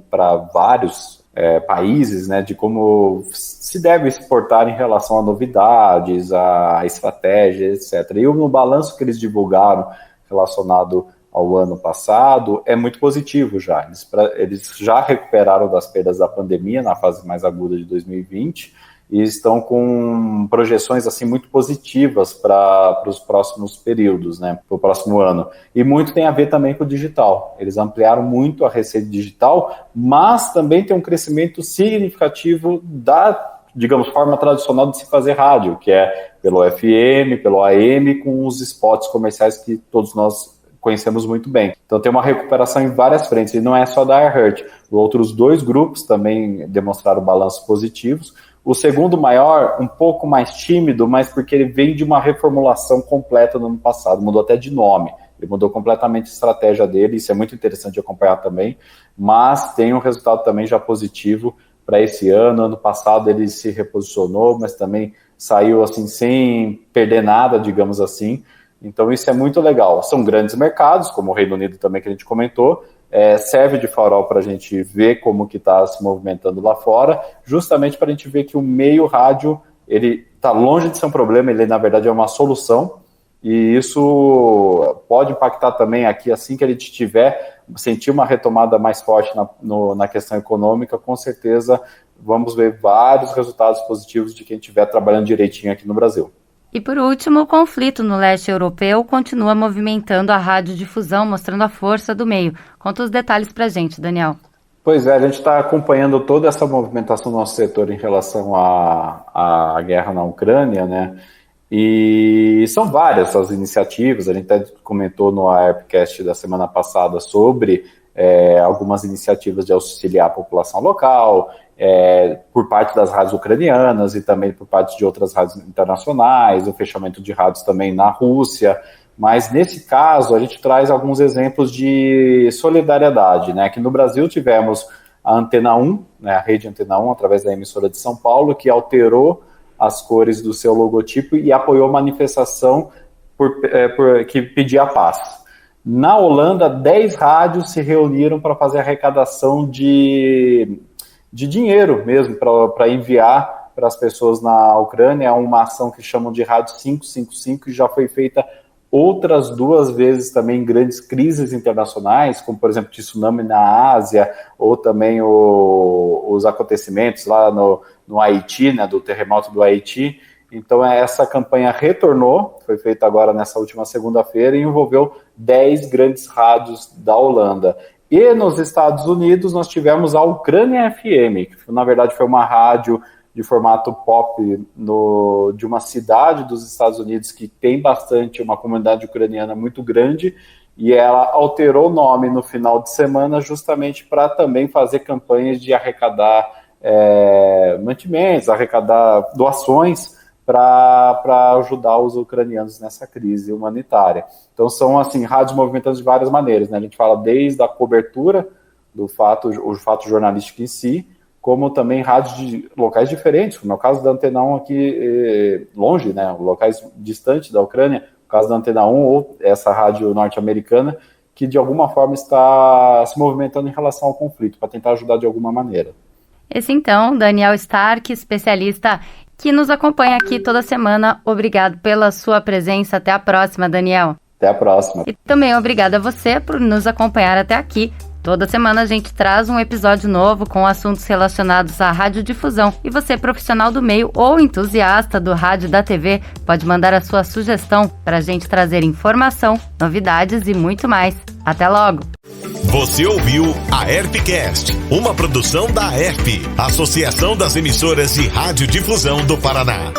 para vários países, né? De como se deve exportar em relação a novidades, a estratégia, etc. E no balanço que eles divulgaram relacionado ao ano passado, é muito positivo já. Eles já recuperaram das perdas da pandemia na fase mais aguda de 2020 e estão com projeções assim muito positivas para os próximos períodos, né, para o próximo ano. E muito tem a ver também com o digital. Eles ampliaram muito a receita digital, mas também tem um crescimento significativo da, digamos, forma tradicional de se fazer rádio, que é pelo FM, pelo AM, com os spots comerciais que todos nós conhecemos muito bem. Então tem uma recuperação em várias frentes, e não é só da iHeart. Outros 2 grupos também demonstraram balanços positivos. O segundo maior, um pouco mais tímido, mas porque ele vem de uma reformulação completa no ano passado, mudou até de nome. Ele mudou completamente a estratégia dele, isso é muito interessante de acompanhar também, mas tem um resultado também já positivo para esse ano. Ano passado ele se reposicionou, mas também saiu assim sem perder nada, digamos assim. Então isso é muito legal. São grandes mercados, como o Reino Unido também que a gente comentou, serve de farol para a gente ver como que está se movimentando lá fora, justamente para a gente ver que o meio rádio, ele está longe de ser um problema, ele na verdade é uma solução, e isso pode impactar também aqui, assim que a gente sentir uma retomada mais forte na questão econômica, com certeza vamos ver vários resultados positivos de quem estiver trabalhando direitinho aqui no Brasil. E por último, o conflito no leste europeu continua movimentando a radiodifusão, mostrando a força do meio. Conta os detalhes pra gente, Daniel. Pois é, a gente está acompanhando toda essa movimentação do nosso setor em relação à guerra na Ucrânia, né? E são várias as iniciativas, a gente até comentou no ARPcast da semana passada sobre algumas iniciativas de auxiliar a população local, por parte das rádios ucranianas e também por parte de outras rádios internacionais, o fechamento de rádios também na Rússia, mas nesse caso a gente traz alguns exemplos de solidariedade, né? Aqui no Brasil tivemos a Antena 1, né, a rede Antena 1, através da emissora de São Paulo, que alterou as cores do seu logotipo e apoiou manifestação que pedia a paz. Na Holanda, 10 rádios se reuniram para fazer arrecadação de dinheiro mesmo, para enviar para as pessoas na Ucrânia. É uma ação que chamam de Rádio 555, e já foi feita outras 2 vezes também em grandes crises internacionais, como por exemplo tsunami na Ásia, ou também os acontecimentos lá no Haiti, né, do terremoto do Haiti. Então essa campanha retornou, foi feita agora nessa última segunda-feira, e envolveu 10 grandes rádios da Holanda. E nos Estados Unidos nós tivemos a Ucrânia FM, que na verdade foi uma rádio de formato pop de uma cidade dos Estados Unidos que tem uma comunidade ucraniana muito grande, e ela alterou o nome no final de semana justamente para também fazer campanhas de arrecadar mantimentos, arrecadar doações para ajudar os ucranianos nessa crise humanitária. Então são assim rádios movimentando de várias maneiras, né? A gente fala desde a cobertura do o fato jornalístico em si, como também rádios de locais diferentes, como é o caso da Antena 1 aqui longe, né, locais distantes da Ucrânia, o caso da Antena 1 ou essa rádio norte-americana, que de alguma forma está se movimentando em relação ao conflito, para tentar ajudar de alguma maneira. Esse então, Daniel Stark, especialista que nos acompanha aqui toda semana. Obrigado pela sua presença. Até a próxima, Daniel. Até a próxima. E também obrigada a você por nos acompanhar até aqui. Toda semana a gente traz um episódio novo com assuntos relacionados à radiodifusão. E você, profissional do meio ou entusiasta do rádio e da TV, pode mandar a sua sugestão para a gente trazer informação, novidades e muito mais. Até logo! Você ouviu a ARPcast, uma produção da ARP, Associação das Emissoras de Radiodifusão do Paraná.